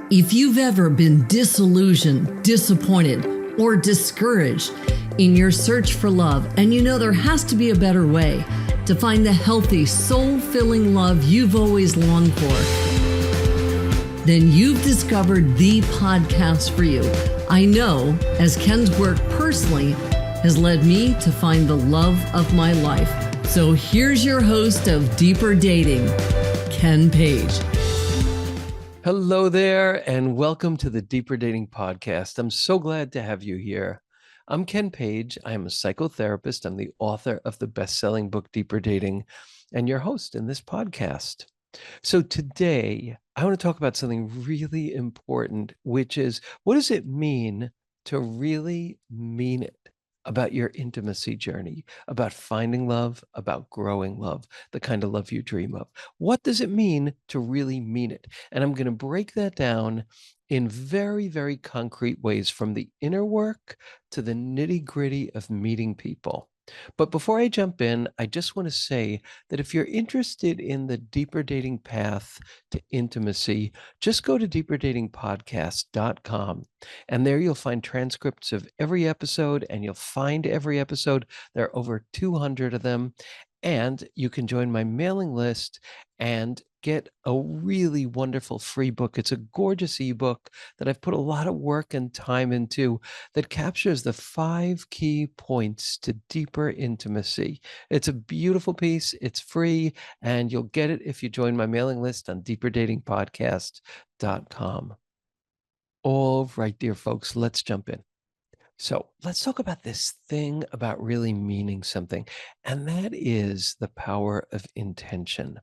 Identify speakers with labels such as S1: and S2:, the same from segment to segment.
S1: If you've ever been disillusioned, disappointed, or discouraged in your search for love, and you know there has to be a better way to find the healthy, soul-filling love you've always longed for, then you've discovered the podcast for you. I know, as Ken's work personally has led me to find the love of my life. So here's your host of Deeper Dating, Ken Page.
S2: Hello there, and welcome to the Deeper Dating Podcast. I'm so glad to have you here. I'm Ken Page. I am a psychotherapist. I'm the author of the best-selling book, Deeper Dating, and your host in this podcast. So today, I want to talk about something really important, which is, what does it mean to really mean it about your intimacy journey, about finding love, about growing love, the kind of love you dream of? What does it mean to really mean it? And I'm going to break that down in very, very concrete ways, from the inner work to the nitty-gritty of meeting people. But before I jump in, I just want to say that if you're interested in the deeper dating path to intimacy, just go to deeperdatingpodcast.com. And there you'll find transcripts of every episode, and you'll find every episode. There are over 200 of them. And you can join my mailing list and get a really wonderful free book. It's a gorgeous ebook that I've put a lot of work and time into that captures the 5 key points to deeper intimacy. It's a beautiful piece. It's free, and you'll get it if you join my mailing list on deeperdatingpodcast.com. All right, dear folks, let's jump in. So let's talk about this thing about really meaning something, and that is the power of intention.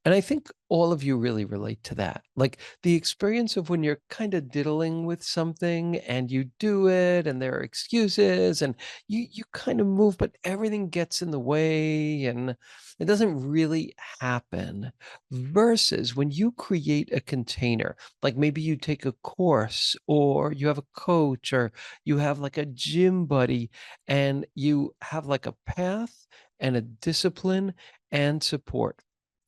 S2: And I think all of you really relate to that. Like the experience of when you're kind of diddling with something and you do it and there are excuses and you kind of move, but everything gets in the way and it doesn't really happen. Versus when you create a container, like maybe you take a course or you have a coach or you have like a gym buddy, and you have like a path and a discipline and support.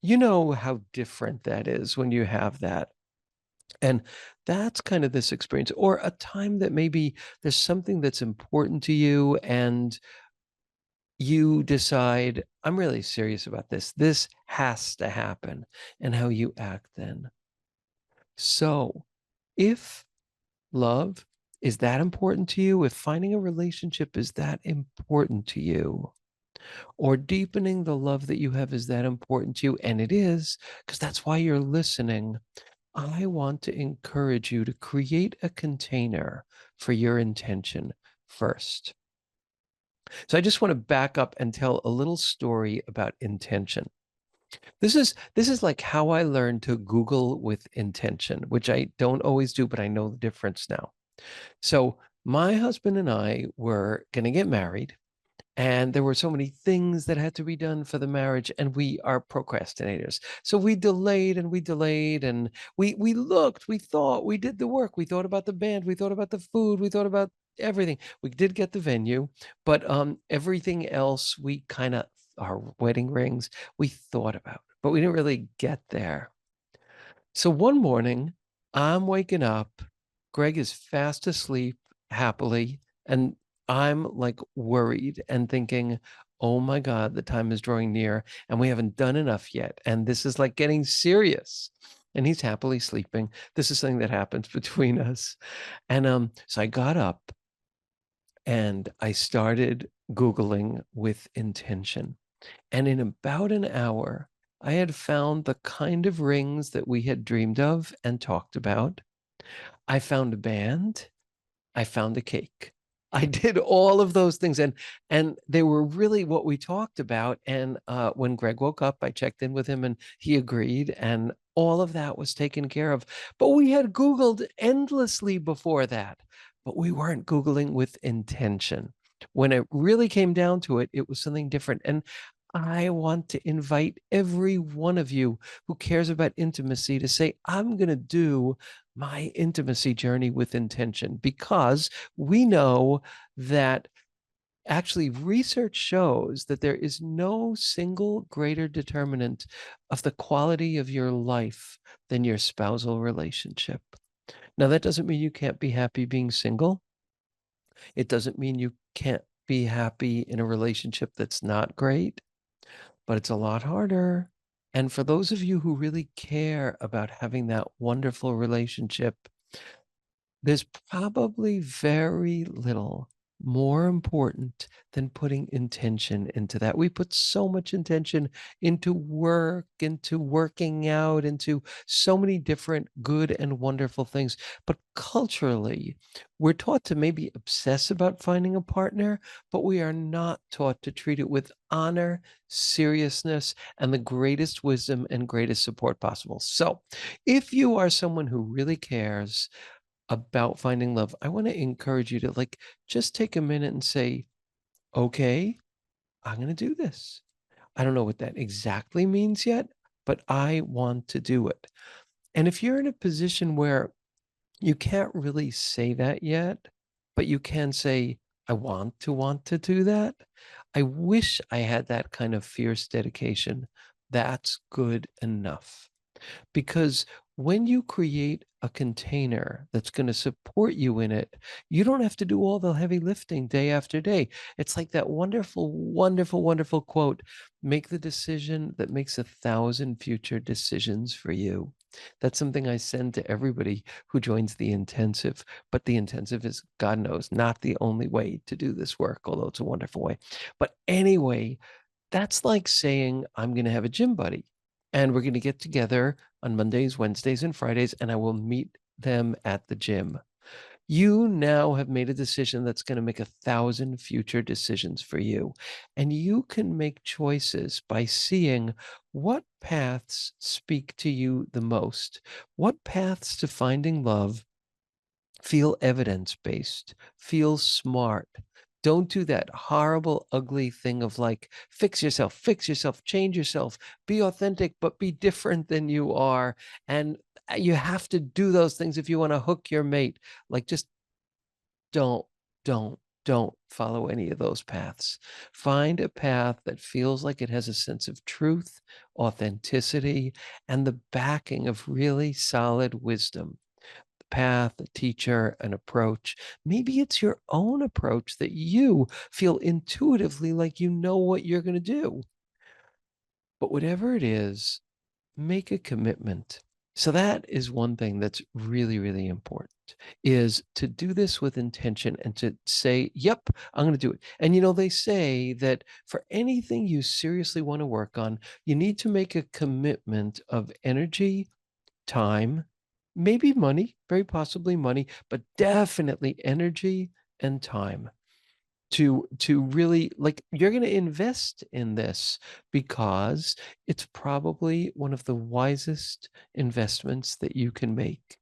S2: You know how different that is when you have that. And that's kind of this experience, or a time that maybe there's something that's important to you and you decide, I'm really serious about this. This has to happen, and how you act then. So if love is that important to you, if finding a relationship is that important to you, or deepening the love that you have is that important to you, and it is, because that's why you're listening, I want to encourage you to create a container for your intention first. So I just want to back up and tell a little story about intention. This is like how I learned to Google with intention, which I don't always do, but I know the difference now. So my husband and I were going to get married, and there were so many things that had to be done for the marriage, and we are procrastinators. So we delayed and we delayed, and we looked, we thought, we did the work. We thought about the band, we thought about the food, we thought about everything. We did get the venue, but everything else, we kind of, our wedding rings, we thought about, but we didn't really get there. So one morning, I'm waking up, Greg is fast asleep happily, and I'm like worried and thinking, oh my God, the time is drawing near and we haven't done enough yet. And this is like getting serious. And he's happily sleeping. This is something that happens between us. And so I got up and I started Googling with intention. And in about an hour, I had found the kind of rings that we had dreamed of and talked about. I found a band. I found a cake. I did all of those things, and they were really what we talked about. And when Greg woke up, I checked in with him and he agreed, and all of that was taken care of. But we had Googled endlessly before that, but we weren't Googling with intention. When it really came down to it, it was something different. And I want to invite every one of you who cares about intimacy to say, I'm going to do my intimacy journey with intention, because we know that Actually, research shows that there is no single greater determinant of the quality of your life than your spousal relationship. Now, that doesn't mean you can't be happy being single. It doesn't mean you can't be happy in a relationship that's not great, but it's a lot harder. And for those of you who really care about having that wonderful relationship, there's probably very little more important than putting intention into that. We put so much intention into work, into working out, into so many different good and wonderful things. But culturally, we're taught to maybe obsess about finding a partner, but we are not taught to treat it with honor, seriousness, and the greatest wisdom and greatest support possible. So, if you are someone who really cares about finding love, I want to encourage you to just take a minute and say, okay, I'm going to do this. I don't know what that exactly means yet, but I want to do it. And if you're in a position where you can't really say that yet, but you can say, I want to do that. I wish I had that kind of fierce dedication. That's good enough. Because when you create a container that's going to support you in it, you don't have to do all the heavy lifting day after day. It's like that wonderful, wonderful, wonderful quote: make the decision that makes 1,000 future decisions for you. That's something I send to everybody who joins the intensive. But the intensive is, God knows, not the only way to do this work, although it's a wonderful way. But anyway, that's like saying, I'm going to have a gym buddy and we're going to get together on Mondays, Wednesdays, and Fridays, and I will meet them at the gym. You now have made a decision that's going to make 1,000 future decisions for you. And you can make choices by seeing what paths speak to you the most, what paths to finding love feel evidence-based, feel smart. Don't do that horrible, ugly thing of fix yourself, change yourself, be authentic, but be different than you are. And you have to do those things if you want to hook your mate. Just don't, don't, don't follow any of those paths. Find a path that feels like it has a sense of truth, authenticity, and the backing of really solid wisdom. Path, a teacher, an approach. Maybe it's your own approach that you feel intuitively like you know what you're going to do. But whatever it is, make a commitment. So that is one thing that's really, really important, is to do this with intention and to say, yep, I'm going to do it. And they say that for anything you seriously want to work on, you need to make a commitment of energy, time, maybe money, very possibly money, but definitely energy and time to really, you're going to invest in this because it's probably one of the wisest investments that you can make.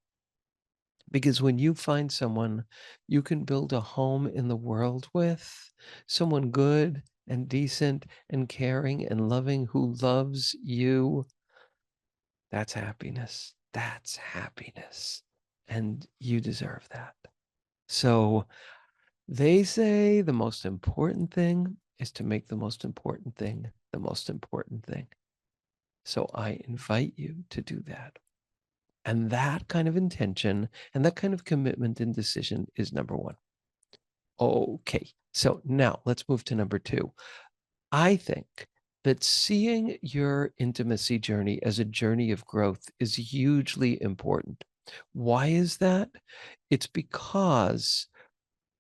S2: Because when you find someone you can build a home in the world with, someone good and decent and caring and loving who loves you, that's happiness. That's happiness. And you deserve that. So they say the most important thing is to make the most important thing the most important thing. So I invite you to do that. And that kind of intention and that kind of commitment and decision is number one. Okay. So now let's move to number two. I think that seeing your intimacy journey as a journey of growth is hugely important. Why is that? It's because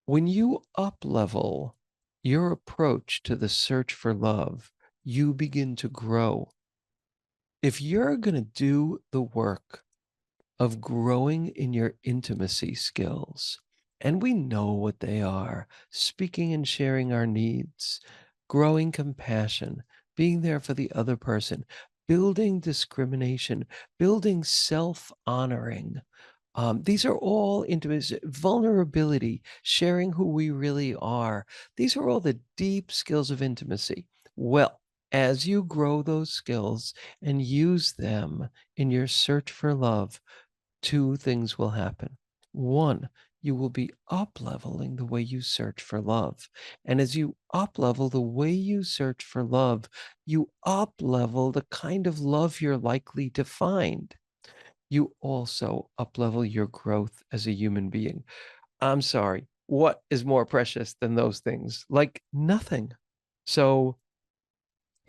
S2: when you up level your approach to the search for love, you begin to grow. If you're going to do the work of growing in your intimacy skills, and we know what they are: speaking and sharing our needs, growing compassion, being there for the other person, building discrimination, building self honoring. These are all intimacy, vulnerability, sharing who we really are. These are all the deep skills of intimacy. Well, as you grow those skills and use them in your search for love, two things will happen. One, you will be up leveling the way you search for love. And as you up level the way you search for love, you up level the kind of love you're likely to find. You also up level your growth as a human being. I'm sorry, what is more precious than those things? Like nothing. So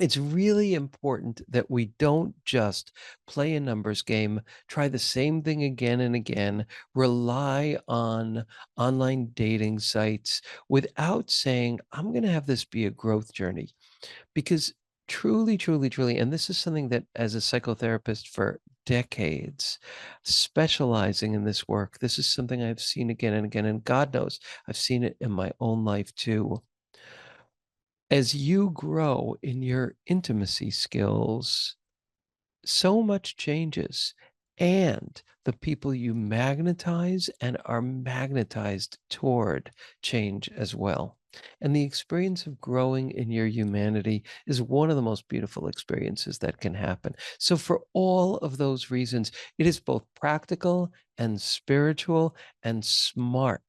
S2: it's really important that we don't just play a numbers game, try the same thing again and again, rely on online dating sites without saying, I'm going to have this be a growth journey. Because truly, truly, truly, and this is something that as a psychotherapist for decades, specializing in this work, this is something I've seen again and again. And God knows I've seen it in my own life too. As you grow in your intimacy skills, so much changes. And the people you magnetize and are magnetized toward change as well. And the experience of growing in your humanity is one of the most beautiful experiences that can happen. So, for all of those reasons, it is both practical and spiritual and smart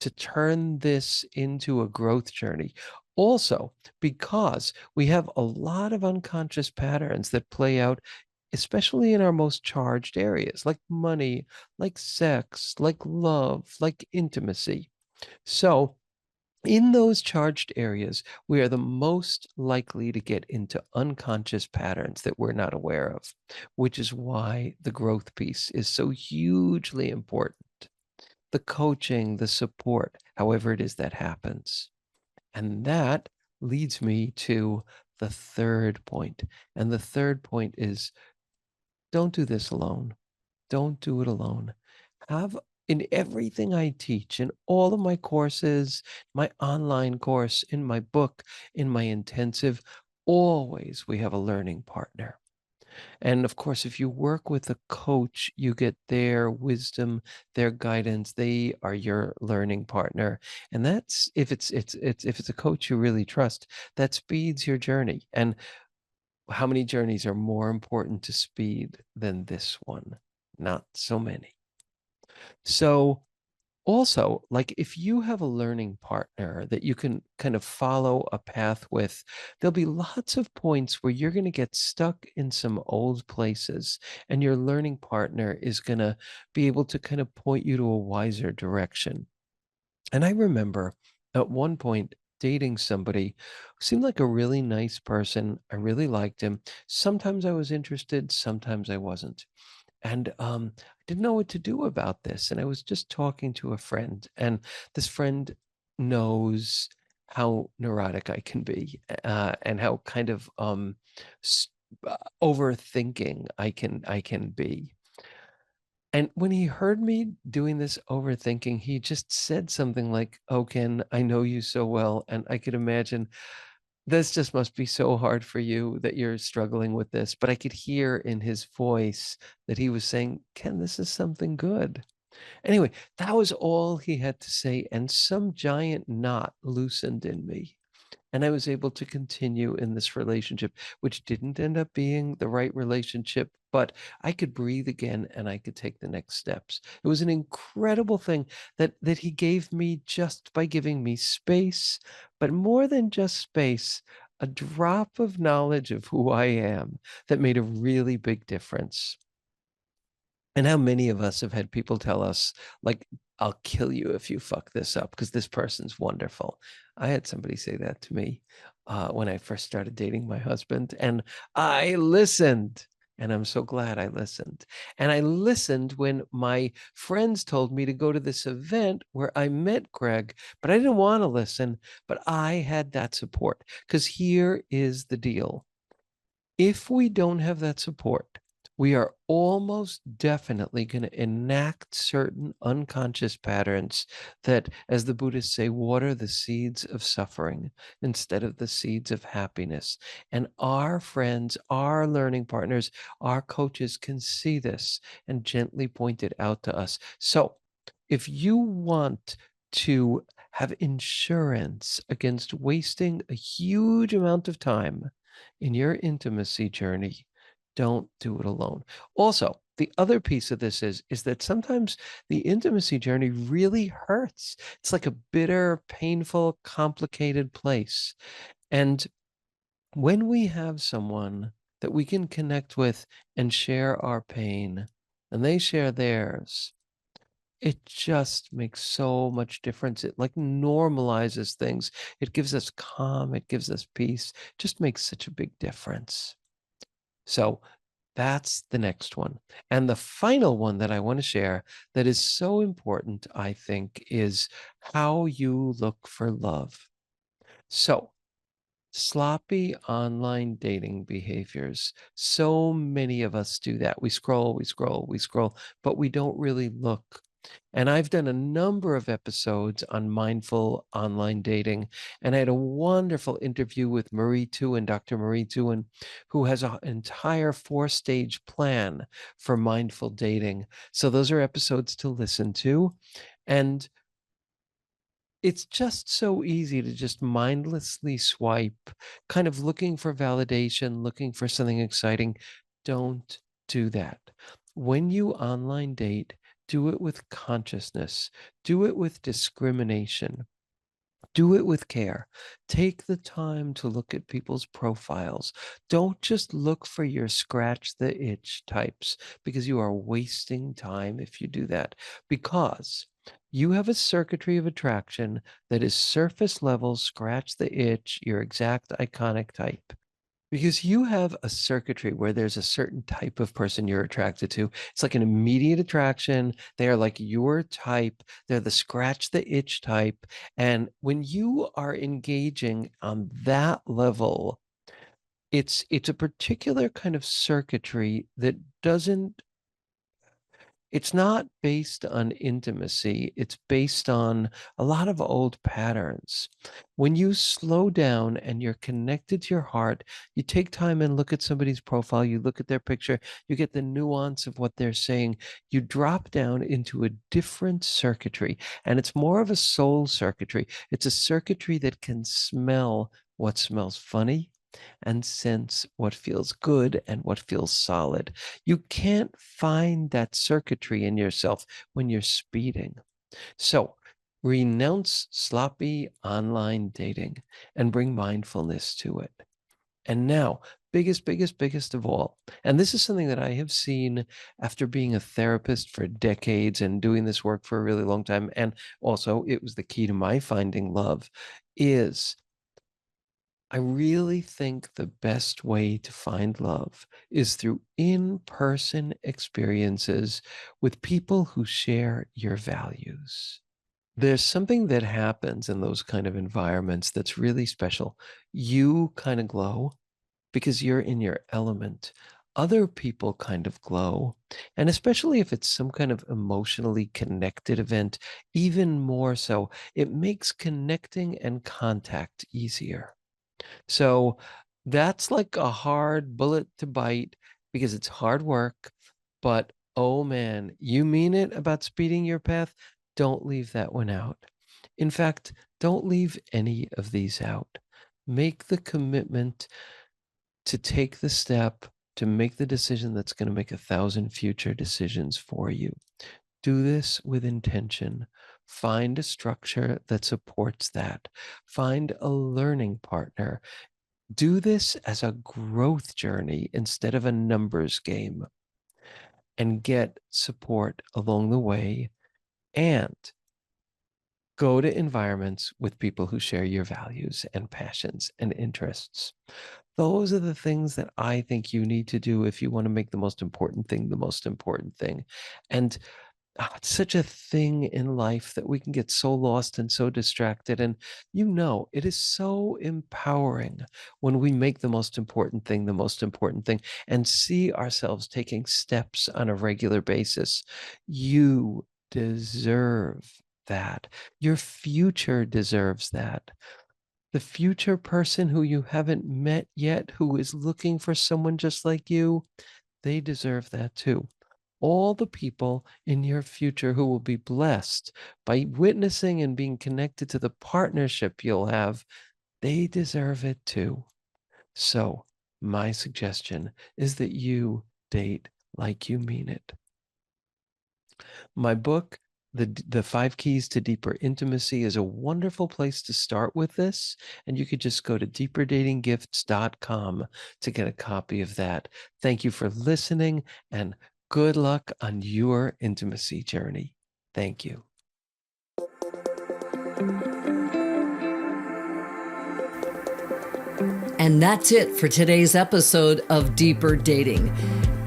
S2: to turn this into a growth journey. Also, because we have a lot of unconscious patterns that play out especially in our most charged areas like money, like sex, like love, like intimacy. So, in those charged areas, we are the most likely to get into unconscious patterns that we're not aware of, which is why the growth piece is so hugely important. The coaching, the support, however it is that happens. And that leads me to the third point. And the third point is don't do this alone. Don't do it alone. Have in everything I teach, in all of my courses, my online course, in my book, in my intensive, always we have a learning partner. And of course, if you work with a coach, you get their wisdom, their guidance. They are your learning partner. And that's if it's a coach you really trust, that speeds your journey. And how many journeys are more important to speed than this one? Not so many. So, also, like if you have a learning partner that you can kind of follow a path with, there'll be lots of points where you're going to get stuck in some old places, and your learning partner is going to be able to kind of point you to a wiser direction. And I remember at one point dating somebody who seemed like a really nice person. I really liked him. Sometimes I was interested, sometimes I wasn't. And I didn't know what to do about this. And I was just talking to a friend, and this friend knows how neurotic I can be, and how kind of s- overthinking I can be. And when he heard me doing this overthinking, he just said something like, "Oh, Ken, I know you so well, and I could imagine this just must be so hard for you that you're struggling with this." But I could hear in his voice that he was saying, "Ken, this is something good." Anyway, that was all he had to say, and some giant knot loosened in me. And I was able to continue in this relationship, which didn't end up being the right relationship, but I could breathe again and I could take the next steps. It was an incredible thing that he gave me just by giving me space, but more than just space, a drop of knowledge of who I am that made a really big difference. And how many of us have had people tell us, like, I'll kill you if you fuck this up because this person's wonderful. I had somebody say that to me when I first started dating my husband, and I listened. And I'm so glad I listened. And I listened when my friends told me to go to this event where I met Greg, but I didn't want to listen. But I had that support because here is the deal. If we don't have that support, we are almost definitely going to enact certain unconscious patterns that, as the Buddhists say, water the seeds of suffering instead of the seeds of happiness. And our friends, our learning partners, our coaches can see this and gently point it out to us. So, if you want to have insurance against wasting a huge amount of time in your intimacy journey, don't do it alone. Also, the other piece of this is that sometimes the intimacy journey really hurts. It's like a bitter, painful, complicated place. And when we have someone that we can connect with and share our pain, and they share theirs, it just makes so much difference. It like normalizes things. It gives us calm. It gives us peace. Just makes such a big difference. So that's the next one. And the final one that I want to share that is so important, I think, is how you look for love. So sloppy online dating behaviors. So many of us do that. We scroll, we scroll, we scroll, but we don't really look. And I've done a number of episodes on mindful online dating. And I had a wonderful interview with Marie Tuen, Dr. Marie Tuen, who has an entire 4-stage plan for mindful dating. So those are episodes to listen to. And it's just so easy to just mindlessly swipe, kind of looking for validation, looking for something exciting. Don't do that. When you online date, do it with consciousness, do it with discrimination. Do it with care. Take the time to look at people's profiles. Don't just look for your scratch the itch types because you are wasting time if you do that. Because you have a circuitry of attraction that is surface level, scratch the itch, your exact iconic type. Because you have a circuitry where there's a certain type of person you're attracted to. It's like an immediate attraction. They are like your type. They're the scratch the itch type. And when you are engaging on that level, it's a particular kind of circuitry that doesn't it's not based on intimacy. It's based on a lot of old patterns. When you slow down and you're connected to your heart, you take time and look at somebody's profile, you look at their picture, you get the nuance of what they're saying, you drop down into a different circuitry. And it's more of a soul circuitry. It's a circuitry that can smell what smells funny and sense what feels good and what feels solid. You can't find that circuitry in yourself when you're speeding. So renounce sloppy online dating and bring mindfulness to it. And now, biggest of all, and this is something that I have seen after being a therapist for decades and doing this work for a really long time, and also it was the key to my finding love, is I really think the best way to find love is through in-person experiences with people who share your values. There's something that happens in those kind of environments that's really special. You kind of glow because you're in your element. Other people kind of glow. And especially if it's some kind of emotionally connected event, even more so, it makes connecting and contact easier. So that's like a hard bullet to bite because it's hard work. But oh man, you mean it about speeding your path? Don't leave that one out. In fact, don't leave any of these out. Make the commitment to take the step to make the decision that's going to make 1,000 future decisions for you. Do this with intention. Find a structure that supports that. Find a learning partner. Do this as a growth journey instead of a numbers game, and get support along the way, and go to environments with people who share your values and passions and interests. Those are the things that I think you need to do if you want to make the most important thing the most important thing. And it's such a thing in life that we can get so lost and so distracted. And it is so empowering when we make the most important thing and see ourselves taking steps on a regular basis. You deserve that. Your future deserves that. The future person who you haven't met yet, who is looking for someone just like you, they deserve that too. All the people in your future who will be blessed by witnessing and being connected to the partnership you'll have, they deserve it too. So, my suggestion is that you date like you mean it. My book, the 5 Keys to Deeper Intimacy, is a wonderful place to start with this. And you could just go to deeperdatinggifts.com to get a copy of that. Thank you for listening, and good luck on your intimacy journey. Thank you.
S1: And that's it for today's episode of Deeper Dating.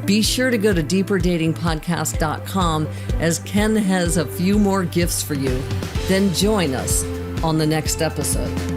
S1: Be sure to go to deeperdatingpodcast.com, as Ken has a few more gifts for you. Then join us on the next episode.